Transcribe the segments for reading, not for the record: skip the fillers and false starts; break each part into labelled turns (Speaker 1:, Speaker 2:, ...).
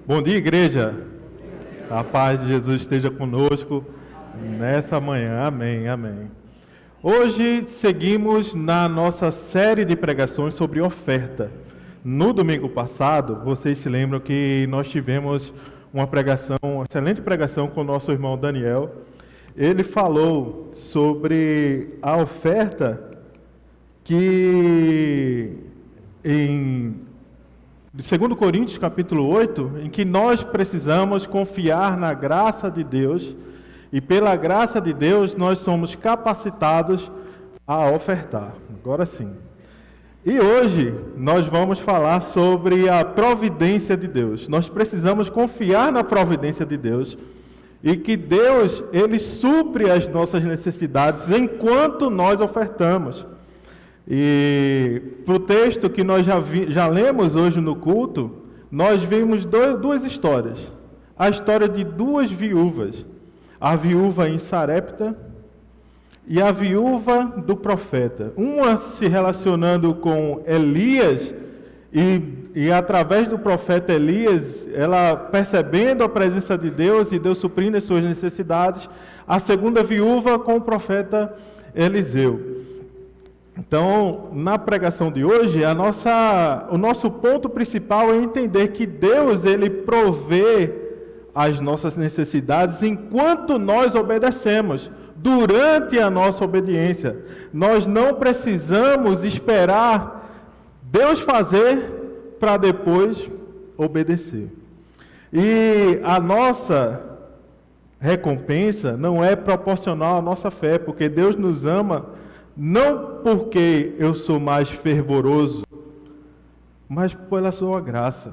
Speaker 1: Bom dia, igreja. A paz de Jesus esteja conosco nessa manhã. Amém, amém. Hoje seguimos na nossa série de pregações sobre oferta. No domingo passado, vocês se lembram que nós tivemos uma excelente pregação com o nosso irmão Daniel. Ele falou sobre a oferta que em 2 Coríntios capítulo 8, em que nós precisamos confiar na graça de Deus, e pela graça de Deus nós somos capacitados a ofertar. Agora sim. E hoje nós vamos falar sobre a providência de Deus. Nós precisamos confiar na providência de Deus, e que Deus, Ele supre as nossas necessidades enquanto nós ofertamos. E para o texto que nós já lemos hoje no culto, nós vimos duas histórias. A história de duas viúvas, a viúva em Sarepta e a viúva do profeta. Uma se relacionando com Elias e através do profeta Elias, ela percebendo a presença de Deus e Deus suprindo as suas necessidades. A segunda viúva com o profeta Eliseu. Então, na pregação de hoje, o nosso ponto principal é entender que Deus, Ele provê as nossas necessidades enquanto nós obedecemos, durante a nossa obediência. Nós não precisamos esperar Deus fazer para depois obedecer. E a nossa recompensa não é proporcional à nossa fé, porque Deus nos ama não porque eu sou mais fervoroso, mas pela sua graça.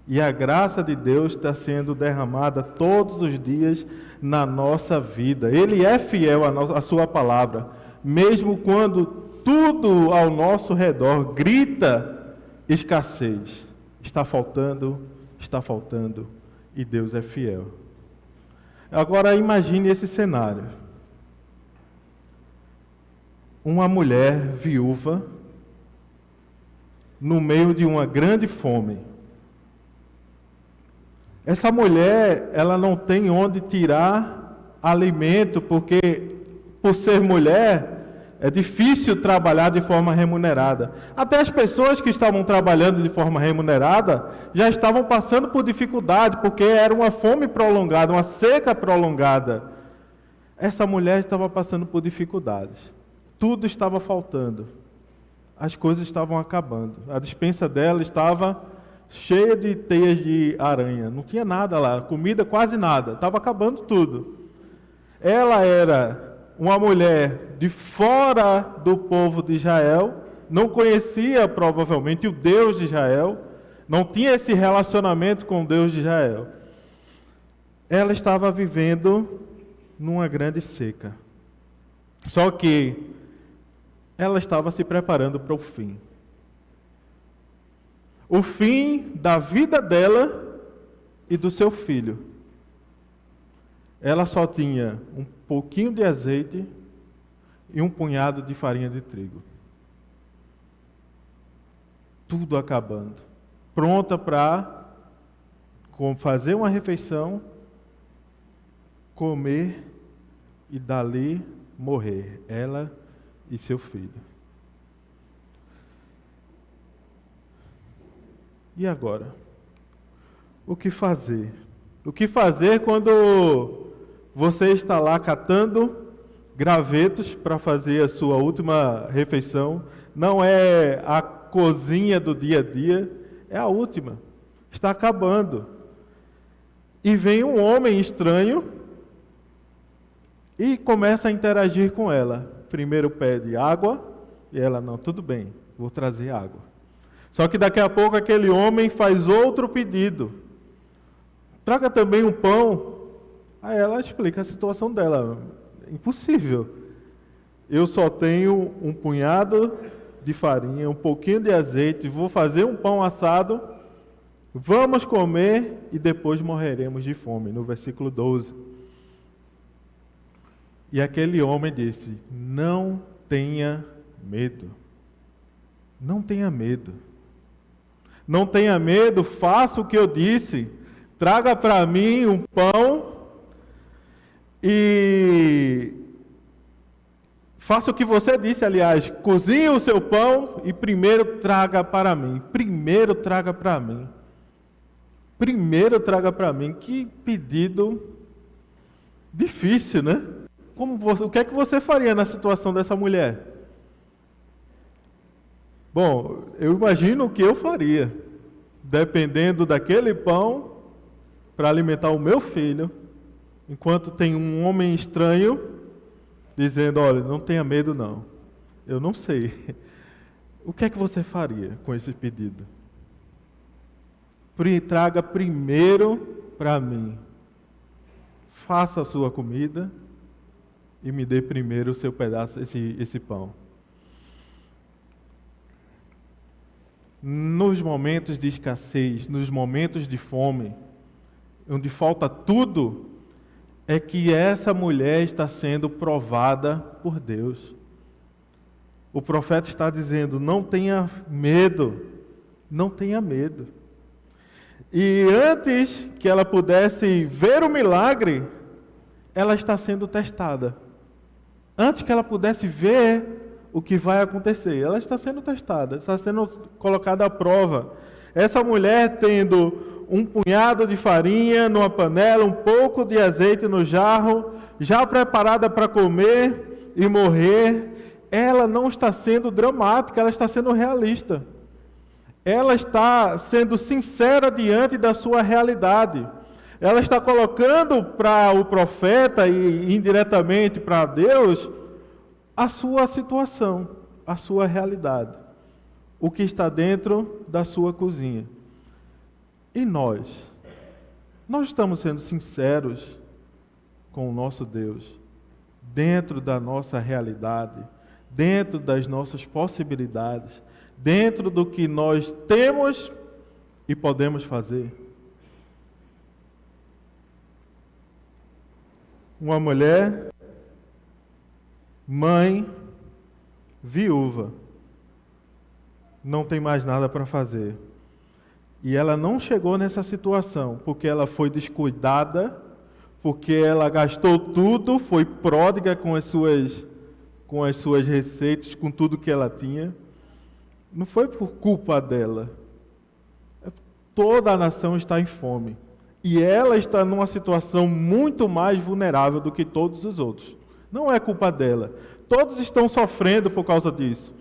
Speaker 1: E a graça de Deus está sendo derramada todos os dias na nossa vida. Ele é fiel à sua palavra, mesmo quando tudo ao nosso redor grita escassez. Está faltando, e Deus é fiel. Agora imagine esse cenário. Uma mulher viúva no meio de uma grande fome. Essa mulher, ela não tem onde tirar alimento, porque por ser mulher é difícil trabalhar de forma remunerada. Até as pessoas que estavam trabalhando de forma remunerada já estavam passando por dificuldade, porque era uma fome prolongada, uma seca prolongada. Essa mulher estava passando por dificuldades. Tudo estava faltando, as coisas estavam acabando, a despensa dela estava cheia de teias de aranha, não tinha nada lá, comida quase nada, estava acabando tudo. Ela era uma mulher de fora do povo de Israel, não conhecia provavelmente o Deus de Israel, não tinha esse relacionamento com o Deus de Israel. Ela estava vivendo numa grande seca, só que ela estava se preparando para o fim. O fim da vida dela e do seu filho. Ela só tinha um pouquinho de azeite e um punhado de farinha de trigo. Tudo acabando. Pronta para fazer uma refeição, comer e dali morrer. Ela e seu filho. E agora? O que fazer? O que fazer quando você está lá catando gravetos para fazer a sua última refeição? Não é a cozinha do dia a dia, é a última. Está acabando. E vem um homem estranho e começa a interagir com ela. Primeiro pede água, e ela, não, tudo bem, vou trazer água. Só que daqui a pouco aquele homem faz outro pedido. Traga também um pão. Aí ela explica a situação dela. Impossível. Eu só tenho um punhado de farinha, um pouquinho de azeite, vou fazer um pão assado, vamos comer e depois morreremos de fome. No versículo 12. E aquele homem disse: não tenha medo. Não tenha medo. Não tenha medo, faça o que eu disse. traga para mim um pão e faça o que você disse, aliás, cozinhe o seu pão e primeiro traga para mim. Primeiro traga para mim. Primeiro traga para mim. Que pedido difícil, né? O que é que você faria na situação dessa mulher? Bom, eu imagino o que eu faria. Dependendo daquele pão para alimentar o meu filho, enquanto tem um homem estranho dizendo, olha, não tenha medo não. Eu não sei. O que é que você faria com esse pedido? Traga primeiro para mim. Faça a sua comida e me dê primeiro o seu pedaço, esse pão. Nos momentos de escassez, nos momentos de fome, onde falta tudo, é que essa mulher está sendo provada por Deus. O profeta está dizendo, não tenha medo, não tenha medo. E antes que ela pudesse ver o milagre, ela está sendo testada. Antes que ela pudesse ver o que vai acontecer, ela está sendo testada, está sendo colocada à prova. Essa mulher tendo um punhado de farinha numa panela, um pouco de azeite no jarro, já preparada para comer e morrer, ela não está sendo dramática, ela está sendo realista. Ela está sendo sincera diante da sua realidade. Ela está colocando para o profeta e indiretamente para Deus a sua situação, a sua realidade, o que está dentro da sua cozinha. E nós estamos sendo sinceros com o nosso Deus, dentro da nossa realidade, dentro das nossas possibilidades, dentro do que nós temos e podemos fazer. Uma mulher, mãe, viúva, não tem mais nada para fazer. E ela não chegou nessa situação porque ela foi descuidada, porque ela gastou tudo, foi pródiga com as suas receitas, com tudo que ela tinha. Não foi por culpa dela. Toda a nação está em fome. E ela está numa situação muito mais vulnerável do que todos os outros. Não é culpa dela. Todos estão sofrendo por causa disso.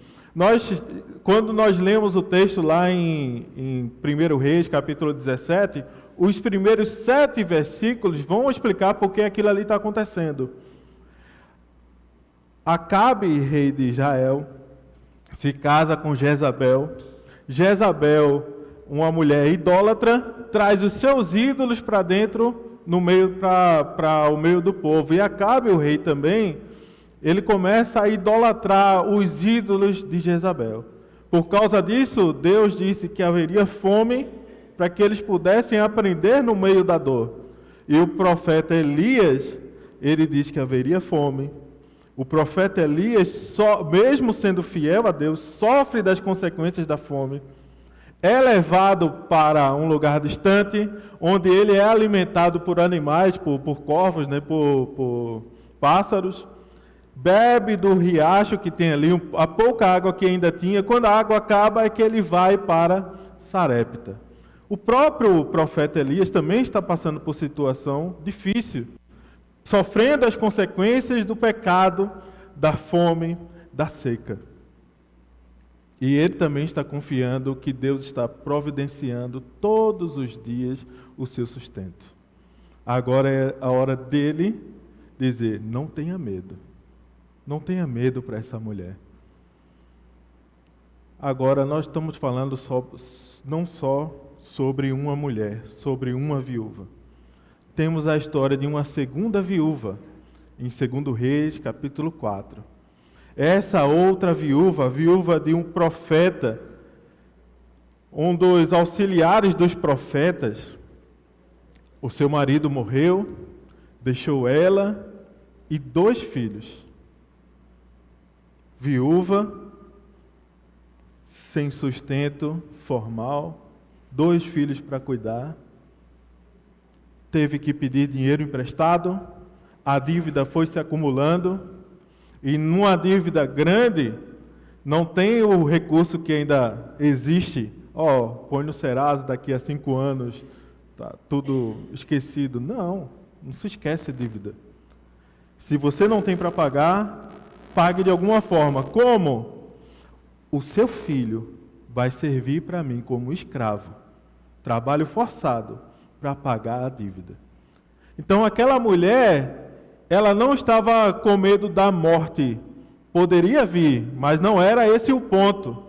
Speaker 1: Quando nós lemos o texto lá em 1 Reis, capítulo 17, os primeiros 7 versículos vão explicar por que aquilo ali está acontecendo. Acabe, rei de Israel, se casa com Jezabel. Jezabel, uma mulher idólatra, traz os seus ídolos para dentro, para o meio do povo. E Acabe, o rei também, ele começa a idolatrar os ídolos de Jezabel. Por causa disso, Deus disse que haveria fome para que eles pudessem aprender no meio da dor. E o profeta Elias, ele diz que haveria fome. O profeta Elias, mesmo sendo fiel a Deus, sofre das consequências da fome. É levado para um lugar distante, onde ele é alimentado por animais, por corvos, né, por pássaros. Bebe do riacho que tem ali, a pouca água que ainda tinha. Quando a água acaba, é que ele vai para Sarepta. O próprio profeta Elias também está passando por situação difícil, sofrendo as consequências do pecado, da fome, da seca. E ele também está confiando que Deus está providenciando todos os dias o seu sustento. Agora é a hora dele dizer, não tenha medo. Não tenha medo para essa mulher. Agora nós estamos falando não só sobre uma mulher, sobre uma viúva. Temos a história de uma segunda viúva, em 2 Reis, capítulo 4. Essa outra viúva, a viúva de um profeta, um dos auxiliares dos profetas, o seu marido morreu, deixou ela e 2 filhos. Viúva, sem sustento formal, 2 filhos para cuidar. teve que pedir dinheiro emprestado, a dívida foi se acumulando, e numa dívida grande, não tem o recurso que ainda existe, põe no Serasa, daqui a 5 anos, tá tudo esquecido. Não se esquece dívida. Se você não tem para pagar, pague de alguma forma. Como? O seu filho vai servir para mim como escravo, trabalho forçado, para pagar a dívida. Então aquela mulher, ela não estava com medo da morte. Poderia vir, mas não era esse o ponto.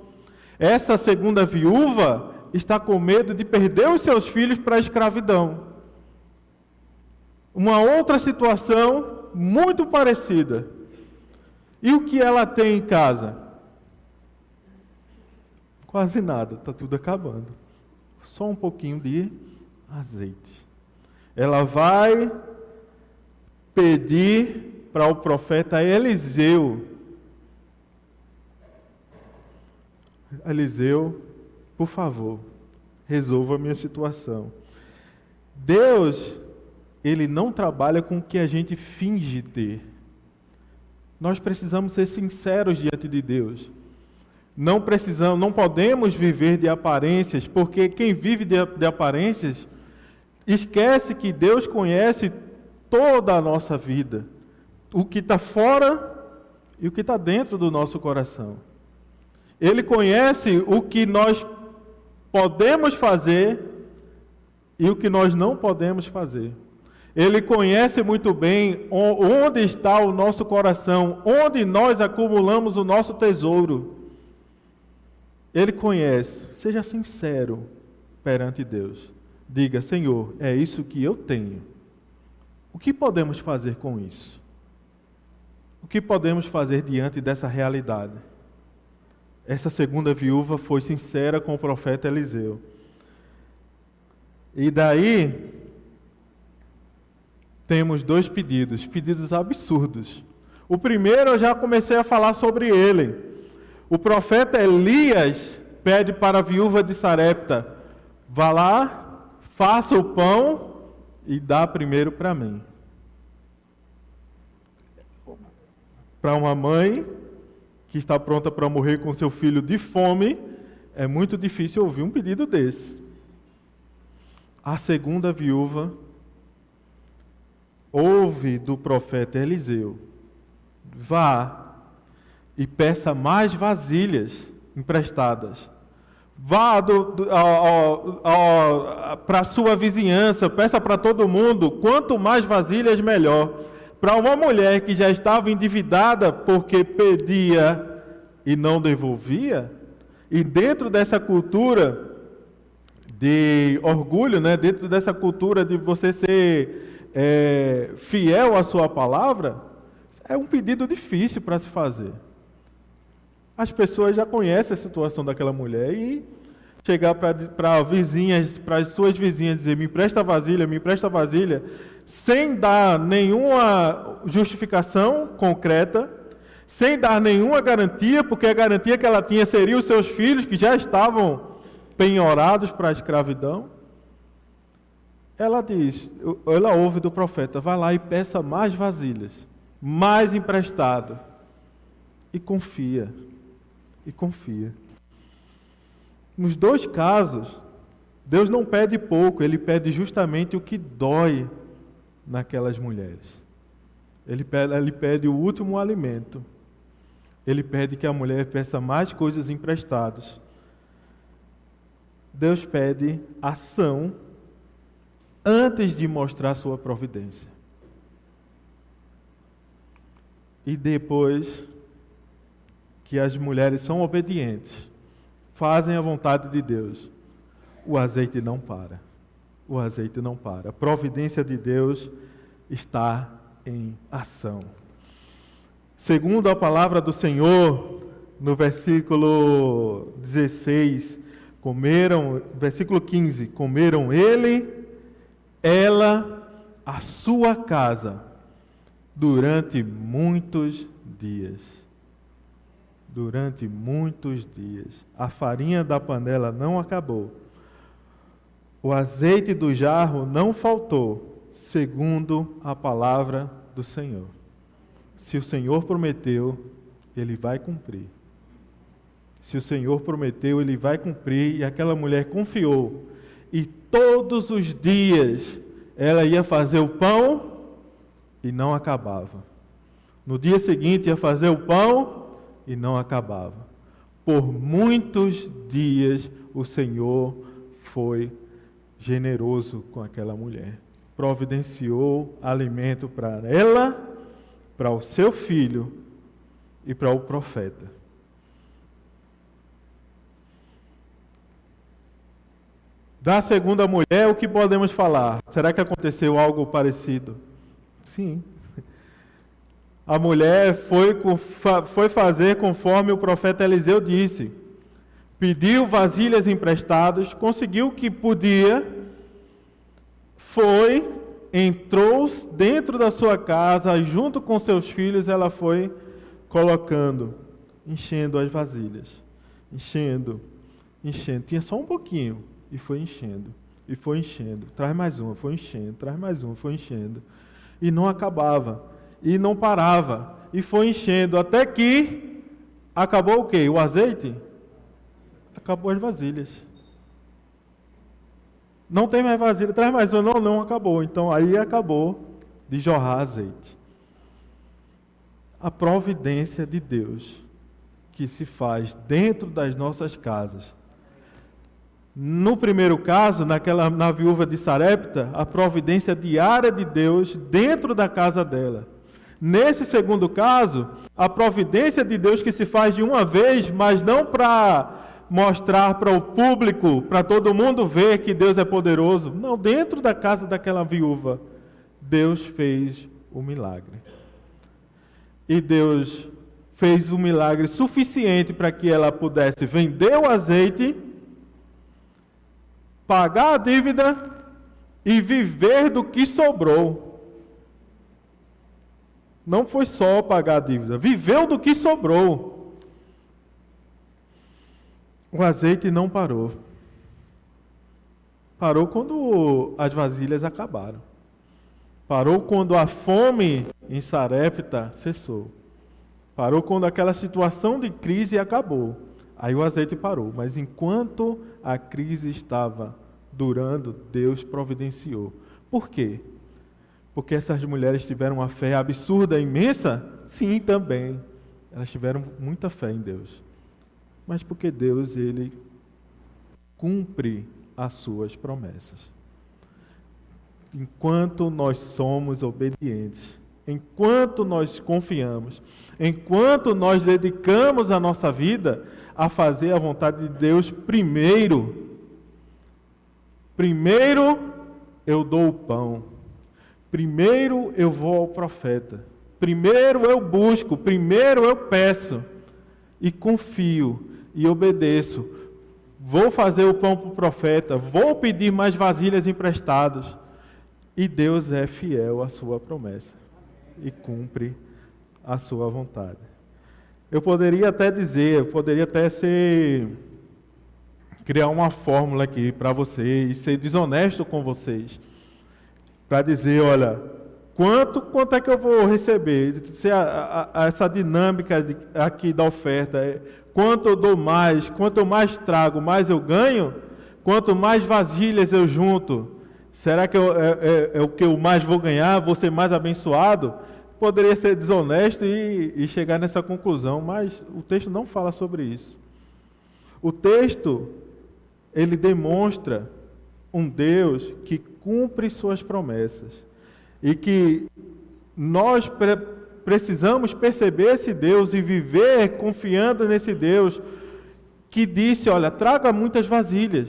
Speaker 1: Essa segunda viúva está com medo de perder os seus filhos para a escravidão. Uma outra situação muito parecida. E o que ela tem em casa? Quase nada, está tudo acabando. Só um pouquinho de azeite. Ela vai pedir para o profeta Eliseu: Eliseu, por favor, resolva a minha situação. Deus, Ele não trabalha com o que a gente finge ter. Nós precisamos ser sinceros diante de Deus. Não podemos viver de aparências, porque quem vive de aparências esquece que Deus conhece toda a nossa vida, o que está fora e o que está dentro do nosso coração. Ele conhece o que nós podemos fazer e o que nós não podemos fazer. Ele conhece muito bem onde está o nosso coração, onde nós acumulamos o nosso tesouro. Ele conhece. Seja sincero perante Deus. Diga: Senhor, é isso que eu tenho. O que podemos fazer com isso? O que podemos fazer diante dessa realidade? Essa segunda viúva foi sincera com o profeta Eliseu. E daí, temos 2 pedidos absurdos. O primeiro eu já comecei a falar sobre ele. O profeta Elias pede para a viúva de Sarepta: vá lá, faça o pão e dá primeiro para mim. Para uma mãe que está pronta para morrer com seu filho de fome, é muito difícil ouvir um pedido desse. A segunda viúva ouve do profeta Eliseu: vá e peça mais vasilhas emprestadas. Vá para a sua vizinhança, peça para todo mundo, quanto mais vasilhas, melhor. Para uma mulher que já estava endividada porque pedia e não devolvia, e dentro dessa cultura de orgulho, dentro dessa cultura de você ser fiel à sua palavra, é um pedido difícil para se fazer. As pessoas já conhecem a situação daquela mulher e chegar para as suas vizinhas, dizer: me empresta vasilha, sem dar nenhuma justificação concreta, sem dar nenhuma garantia, porque a garantia que ela tinha seria os seus filhos, que já estavam penhorados para a escravidão. Ela ouve do profeta: vá lá e peça mais vasilhas, mais emprestado, e confia. Nos 2 casos, Deus não pede pouco, Ele pede justamente o que dói naquelas mulheres. Ele pede o último alimento. Ele pede que a mulher peça mais coisas emprestadas. Deus pede ação antes de mostrar sua providência. E depois que as mulheres são obedientes, fazem a vontade de Deus, o azeite não para. O azeite não para. A providência de Deus está em ação. Segundo a palavra do Senhor, no versículo 16, versículo 15, comeram ele, ela, a sua casa, durante muitos dias. Durante muitos dias. A farinha da panela não acabou. O azeite do jarro não faltou. segundo a palavra do Senhor. Se o Senhor prometeu, Ele vai cumprir. Se o Senhor prometeu, Ele vai cumprir. E aquela mulher confiou. E todos os dias ela ia fazer o pão e não acabava. No dia seguinte ia fazer o pão e não acabava. Por muitos dias o Senhor foi generoso com aquela mulher. Providenciou alimento para ela, para o seu filho e para o profeta. Da segunda mulher, o que podemos falar? Será que aconteceu algo parecido? Sim. A mulher foi fazer conforme o profeta Eliseu disse. Pediu vasilhas emprestadas, conseguiu o que podia, entrou dentro da sua casa e junto com seus filhos ela foi colocando, enchendo as vasilhas. Enchendo. Tinha só um pouquinho. E foi enchendo, e foi enchendo. Traz mais uma, foi enchendo, traz mais uma, foi enchendo. E não acabava, e não parava, e foi enchendo, até que acabou o quê? O azeite? Acabou as vasilhas. Não tem mais vasilha, traz mais uma, não acabou. Então aí acabou de jorrar azeite. A providência de Deus que se faz dentro das nossas casas. No primeiro caso, na viúva de Sarepta, a providência diária de Deus dentro da casa dela. Nesse segundo caso, a providência de Deus que se faz de uma vez, mas não para mostrar para o público, para todo mundo ver que Deus é poderoso. Não, dentro da casa daquela viúva, Deus fez o milagre. E Deus fez o milagre suficiente para que ela pudesse vender o azeite, pagar a dívida e viver do que sobrou. Não foi só pagar a dívida, viveu do que sobrou. O azeite não parou. Parou quando as vasilhas acabaram. Parou quando a fome em Sarepta cessou. Parou quando aquela situação de crise acabou. Aí o azeite parou, mas enquanto a crise estava durando, Deus providenciou. Por quê? Porque essas mulheres tiveram uma fé absurda, imensa? Sim, também. Elas tiveram muita fé em Deus. Mas porque Deus, Ele cumpre as suas promessas. Enquanto nós somos obedientes, enquanto nós confiamos, enquanto nós dedicamos a nossa vida a fazer a vontade de Deus primeiro eu dou o pão, primeiro eu vou ao profeta, primeiro eu busco, primeiro eu peço, e confio, e obedeço, vou fazer o pão para o profeta, vou pedir mais vasilhas emprestadas, e Deus é fiel à sua promessa, e cumpre a sua vontade. Eu poderia até criar uma fórmula aqui para vocês, ser desonesto com vocês, para dizer, olha, quanto é que eu vou receber? Se essa dinâmica aqui da oferta, quanto eu dou mais, quanto eu mais trago, mais eu ganho, quanto mais vasilhas eu junto, será que é o que eu mais vou ganhar, vou ser mais abençoado? Poderia ser desonesto e chegar nessa conclusão, mas o texto não fala sobre isso. O texto, ele demonstra um Deus que cumpre suas promessas e que nós precisamos perceber esse Deus e viver confiando nesse Deus que disse, olha, traga muitas vasilhas,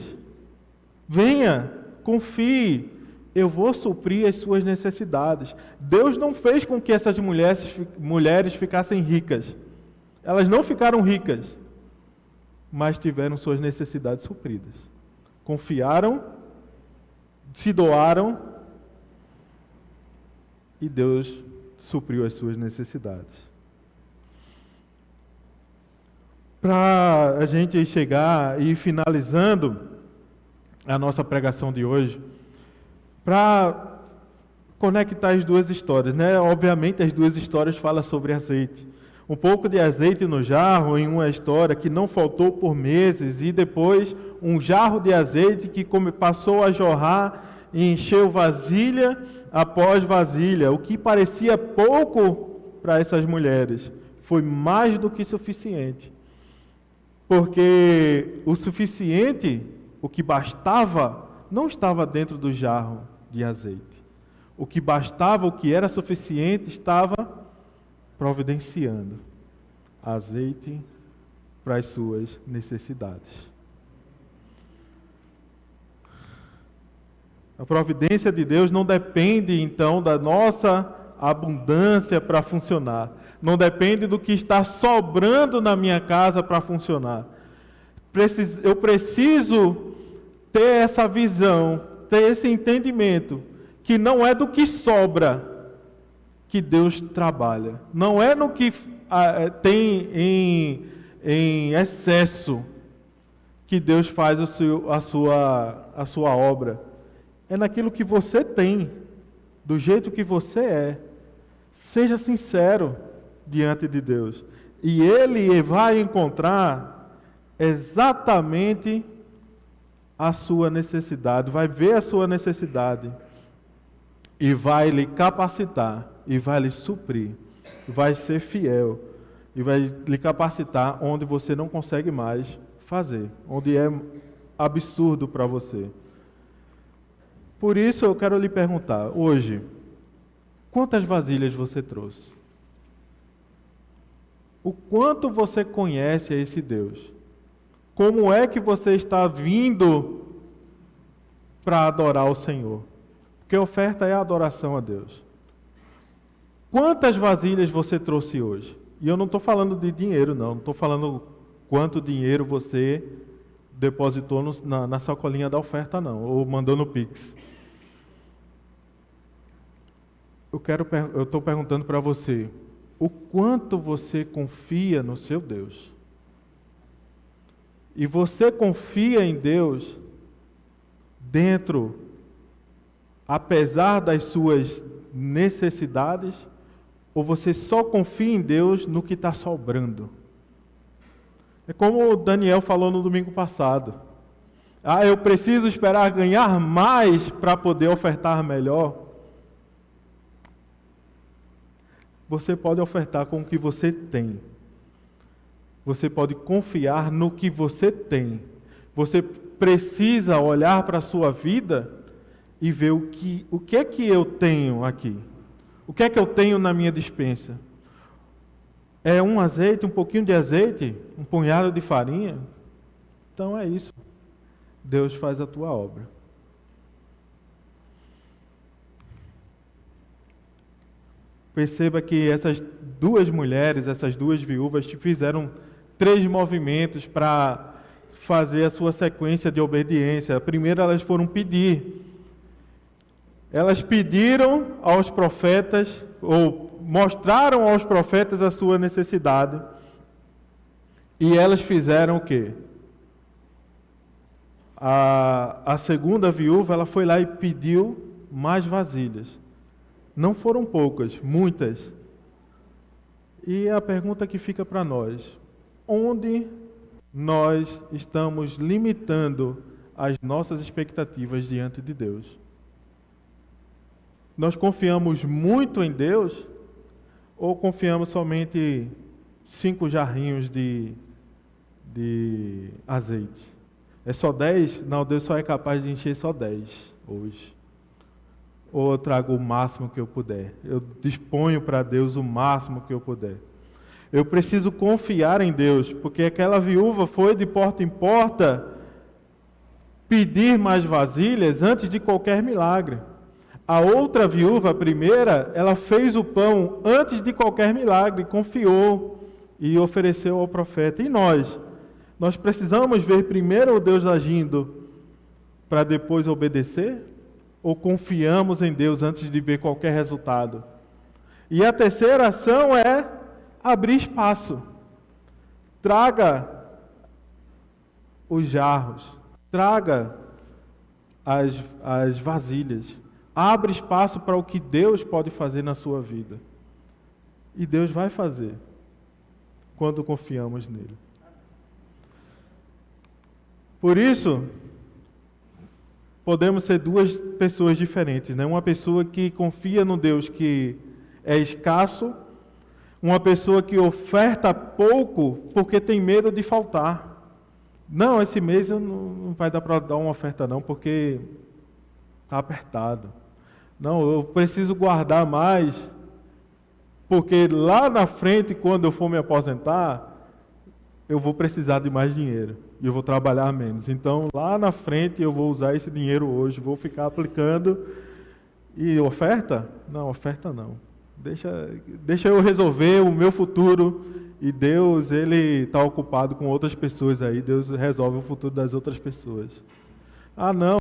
Speaker 1: venha, confie, eu vou suprir as suas necessidades. Deus não fez com que essas mulheres ficassem ricas. Elas não ficaram ricas, mas tiveram suas necessidades supridas. Confiaram, se doaram, e Deus supriu as suas necessidades. Para a gente chegar e ir finalizando a nossa pregação de hoje, para conectar as duas histórias, né? Obviamente as duas histórias falam sobre azeite. Um pouco de azeite no jarro em uma história que não faltou por meses, e depois um jarro de azeite que passou a jorrar e encheu vasilha após vasilha. O que parecia pouco para essas mulheres foi mais do que suficiente. Porque o suficiente, o que bastava, não estava dentro do jarro de azeite. O que bastava, o que era suficiente, estava providenciando azeite para as suas necessidades. A providência de Deus não depende, então, da nossa abundância para funcionar. Não depende do que está sobrando na minha casa para funcionar. Eu preciso ter essa visão, ter esse entendimento, que não é do que sobra que Deus trabalha. Não é no que tem em excesso que Deus faz a sua obra. É naquilo que você tem, do jeito que você é. Seja sincero diante de Deus. E Ele vai encontrar exatamente a sua necessidade, vai ver a sua necessidade e vai lhe capacitar, e vai lhe suprir, vai ser fiel, e vai lhe capacitar onde você não consegue mais fazer, onde é absurdo para você. Por isso eu quero lhe perguntar, hoje, quantas vasilhas você trouxe? O quanto você conhece a esse Deus? Como é que você está vindo para adorar o Senhor? Porque a oferta é a adoração a Deus. Quantas vasilhas você trouxe hoje? E eu não estou falando de dinheiro, não estou falando quanto dinheiro você depositou na sacolinha da oferta, não, ou mandou no Pix. Eu estou perguntando para você, o quanto você confia no seu Deus? E você confia em Deus apesar das suas necessidades, ou você só confia em Deus no que está sobrando? É como o Daniel falou no domingo passado. Eu preciso esperar ganhar mais para poder ofertar melhor. Você pode ofertar com o que você tem. Você pode confiar no que você tem. Você precisa olhar para a sua vida e ver o que é que eu tenho aqui. O que é que eu tenho na minha despensa? É um azeite, um pouquinho de azeite, um punhado de farinha? Então é isso. Deus faz a tua obra. Perceba que essas duas mulheres, essas duas viúvas, fizeram 3 movimentos para fazer a sua sequência de obediência. Primeiro, elas foram pedir. Elas pediram aos profetas, ou mostraram aos profetas a sua necessidade. E elas fizeram o quê? A segunda viúva, ela foi lá e pediu mais vasilhas. Não foram poucas, muitas. E a pergunta que fica para nós: onde nós estamos limitando as nossas expectativas diante de Deus? Nós confiamos muito em Deus ou confiamos somente 5 jarrinhos de azeite? É só 10? Não, Deus só é capaz de encher só 10 hoje. Ou eu trago o máximo que eu puder. Eu disponho para Deus o máximo que eu puder. Eu preciso confiar em Deus, porque aquela viúva foi de porta em porta pedir mais vasilhas antes de qualquer milagre. A outra viúva, a primeira, ela fez o pão antes de qualquer milagre, confiou e ofereceu ao profeta. E nós? Nós precisamos ver primeiro o Deus agindo para depois obedecer? Ou confiamos em Deus antes de ver qualquer resultado? E a terceira ação é abrir espaço. Traga os jarros, traga as vasilhas. Abre espaço para o que Deus pode fazer na sua vida. E Deus vai fazer quando confiamos nele. Por isso, podemos ser duas pessoas diferentes, né? Uma pessoa que confia no Deus que é escasso, uma pessoa que oferta pouco porque tem medo de faltar. Não, esse mês não vai dar para dar uma oferta não, porque está apertado. Não, eu preciso guardar mais, porque lá na frente, quando eu for me aposentar, eu vou precisar de mais dinheiro e eu vou trabalhar menos. Então, lá na frente, eu vou usar esse dinheiro hoje, vou ficar aplicando. E oferta? Não, oferta não. Deixa eu resolver o meu futuro. E Deus, Ele está ocupado com outras pessoas aí. Deus resolve o futuro das outras pessoas. Ah, não,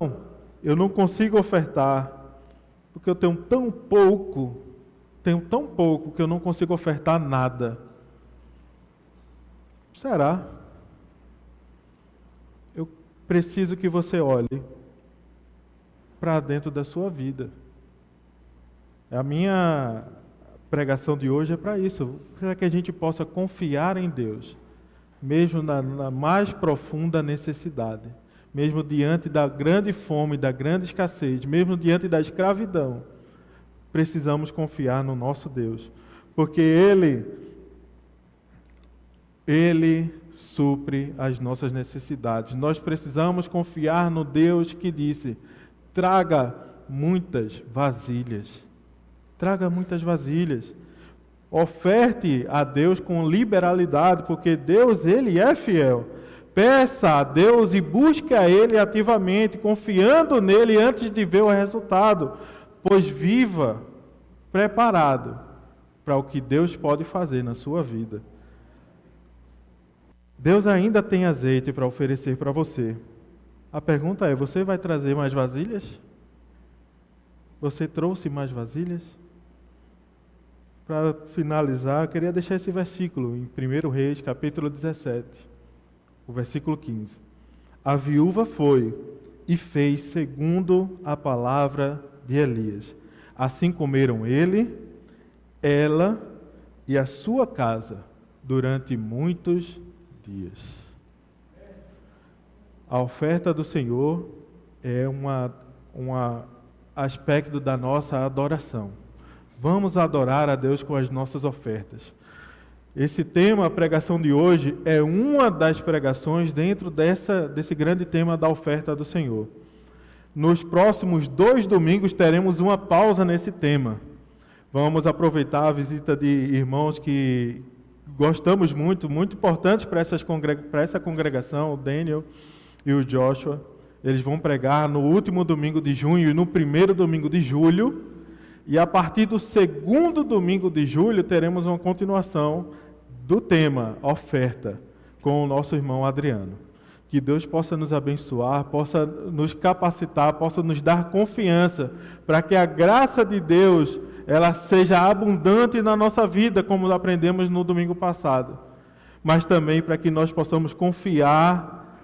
Speaker 1: eu não consigo ofertar, porque eu tenho tão pouco que eu não consigo ofertar nada. Será? Eu preciso que você olhe para dentro da sua vida. A minha pregação de hoje é para isso, para que a gente possa confiar em Deus, mesmo na mais profunda necessidade, mesmo diante da grande fome, da grande escassez, mesmo diante da escravidão. Precisamos confiar no nosso Deus, porque Ele supre as nossas necessidades. Nós precisamos confiar no Deus que disse: traga muitas vasilhas. Traga muitas vasilhas. Oferte a Deus com liberalidade, porque Deus, Ele é fiel. Peça a Deus e busque a Ele ativamente, confiando nele antes de ver o resultado, pois viva preparado para o que Deus pode fazer na sua vida. Deus ainda tem azeite para oferecer para você. A pergunta é: você vai trazer mais vasilhas? Você trouxe mais vasilhas? Para finalizar, eu queria deixar esse versículo em 1 Reis, capítulo 17, o versículo 15. A viúva foi e fez segundo a palavra de Elias. Assim comeram ele, ela e a sua casa durante muitos dias. A oferta do Senhor é um aspecto da nossa adoração. Vamos adorar a Deus com as nossas ofertas. Esse tema, a pregação de hoje, é uma das pregações dentro desse grande tema da oferta do Senhor. Nos próximos 2 domingos teremos uma pausa nesse tema. Vamos aproveitar a visita de irmãos que gostamos muito, muito importantes para essa congregação, o Daniel e o Joshua. Eles vão pregar no último domingo de junho e no primeiro domingo de julho. E a partir do segundo domingo de julho teremos uma continuação do tema oferta com o nosso irmão Adriano. Que Deus possa nos abençoar, possa nos capacitar, possa nos dar confiança para que a graça de Deus ela seja abundante na nossa vida, como aprendemos no domingo passado. Mas também para que nós possamos confiar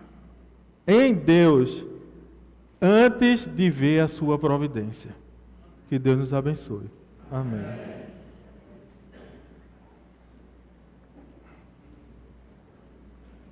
Speaker 1: em Deus antes de ver a sua providência. Que Deus nos abençoe. Amém.